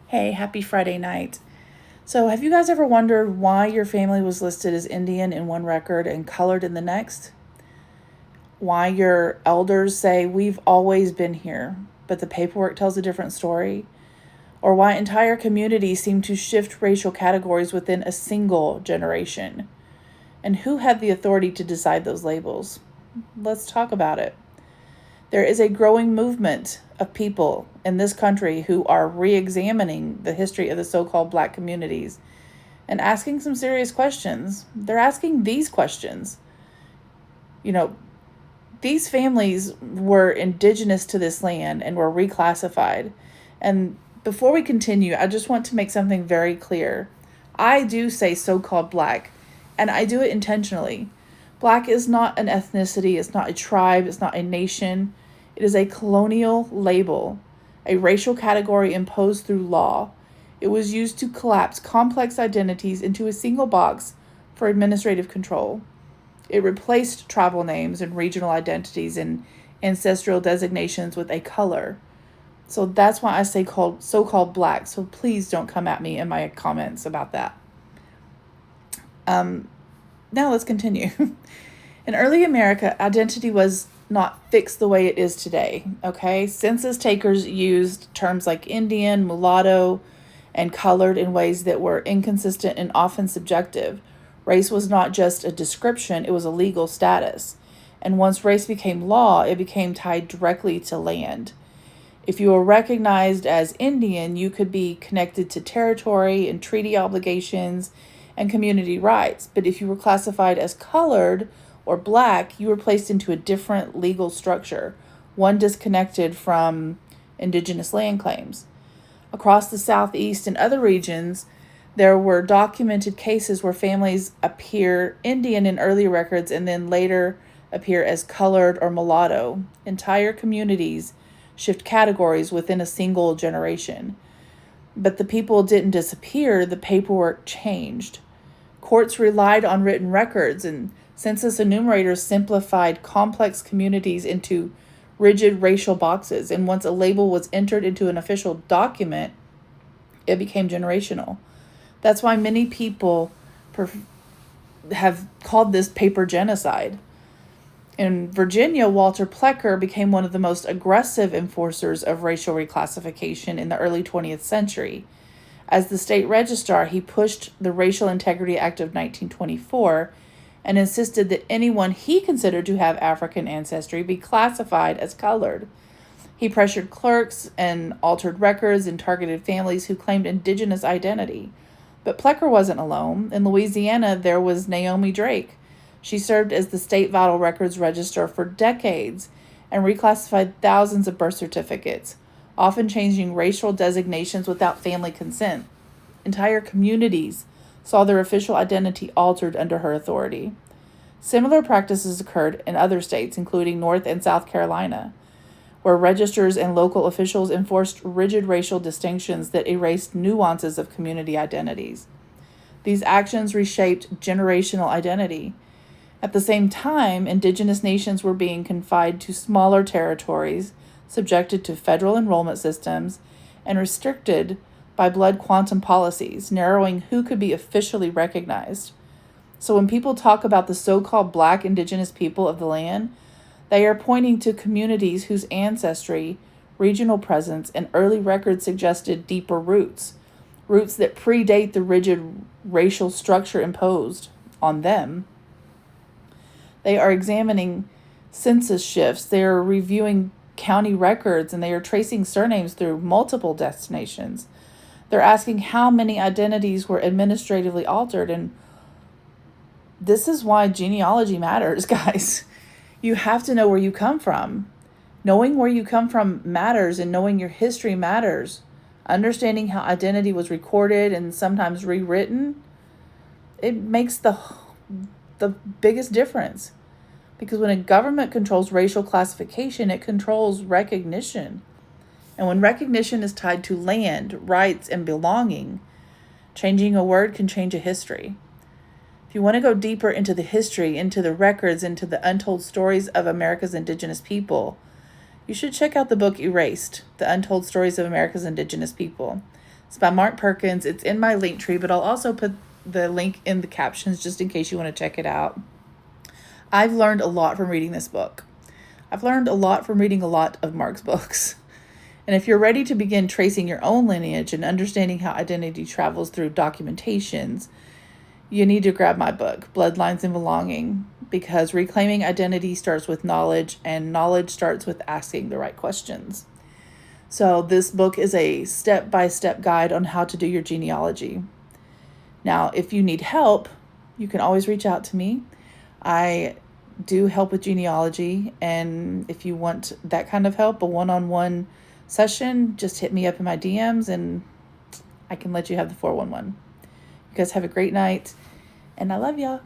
Hey, happy Friday night. So, have you guys ever wondered why your family was listed as Indian in one record and colored in the next? Why your elders say we've always been here, but the paperwork tells a different story? Or why entire communities seem to shift racial categories within a single generation? And who had the authority to decide those labels? Let's talk about it. There is a growing movement of people in this country who are re examining the history of the so called black communities and asking some serious questions. They're asking these questions. You know, these families were indigenous to this land and were reclassified. And before we continue, I just want to make something very clear. I do say so called black, and I do it intentionally. Black is not an ethnicity, it's not a tribe, it's not a nation. It is a colonial label, a racial category imposed through law. It was used to collapse complex identities into a single box for administrative control. It replaced tribal names and regional identities and ancestral designations with a color. So that's why I say so-called black. So please don't come at me in my comments about that. Now let's continue. In early America, identity was not fixed the way it is today, okay? Census takers used terms like Indian, mulatto, and colored in ways that were inconsistent and often subjective. Race was not just a description, it was a legal status. And once race became law, it became tied directly to land. If you were recognized as Indian, you could be connected to territory and treaty obligations and community rights. But if you were classified as colored or black, you were placed into a different legal structure, one disconnected from indigenous land claims. Across the Southeast and other regions, there were documented cases where families appear Indian in early records and then later appear as colored or mulatto. Entire communities shift categories within a single generation. But the people didn't disappear, the paperwork changed. Courts relied on written records, and census enumerators simplified complex communities into rigid racial boxes. And once a label was entered into an official document, it became generational. That's why many people have called this paper genocide. In Virginia, Walter Plecker became one of the most aggressive enforcers of racial reclassification in the early 20th century. As the state registrar, he pushed the Racial Integrity Act of 1924 and insisted that anyone he considered to have African ancestry be classified as colored. He pressured clerks and altered records and targeted families who claimed indigenous identity. But Plecker wasn't alone. In Louisiana, there was Naomi Drake. She served as the state vital records registrar for decades and reclassified thousands of birth certificates, often changing racial designations without family consent. Entire communities saw their official identity altered under her authority. Similar practices occurred in other states, including North and South Carolina, where registrars and local officials enforced rigid racial distinctions that erased nuances of community identities. These actions reshaped generational identity. At the same time, indigenous nations were being confined to smaller territories, subjected to federal enrollment systems, and restricted by blood quantum policies, narrowing who could be officially recognized. So when people talk about the so-called black indigenous people of the land, they are pointing to communities whose ancestry, regional presence, and early records suggested deeper roots that predate the rigid racial structure imposed on them. They are examining census shifts, they are reviewing county records, and they are tracing surnames through multiple destinations. They're asking how many identities were administratively altered, and this is why genealogy matters, guys. You have to know where you come from. Knowing where you come from matters, and knowing your history matters. Understanding how identity was recorded and sometimes rewritten, it makes the biggest difference. Because when a government controls racial classification, it controls recognition. And when recognition is tied to land, rights, and belonging, changing a word can change a history. If you want to go deeper into the history, into the records, into the untold stories of America's indigenous people, you should check out the book Erased, The Untold Stories of America's Indigenous People. It's by Mark Perkins. It's in my link tree, but I'll also put the link in the captions just in case you want to check it out. I've learned a lot from reading this book. I've learned a lot from reading a lot of Mark's books. And if you're ready to begin tracing your own lineage and understanding how identity travels through documentations, you need to grab my book, Bloodlines and Belonging, because reclaiming identity starts with knowledge, and knowledge starts with asking the right questions. So this book is a step-by-step guide on how to do your genealogy. Now, if you need help, you can always reach out to me. I do help with genealogy, and if you want that kind of help, a one-on-one session, just hit me up in my DMs and I can let you have the 411. You guys have a great night, and I love y'all.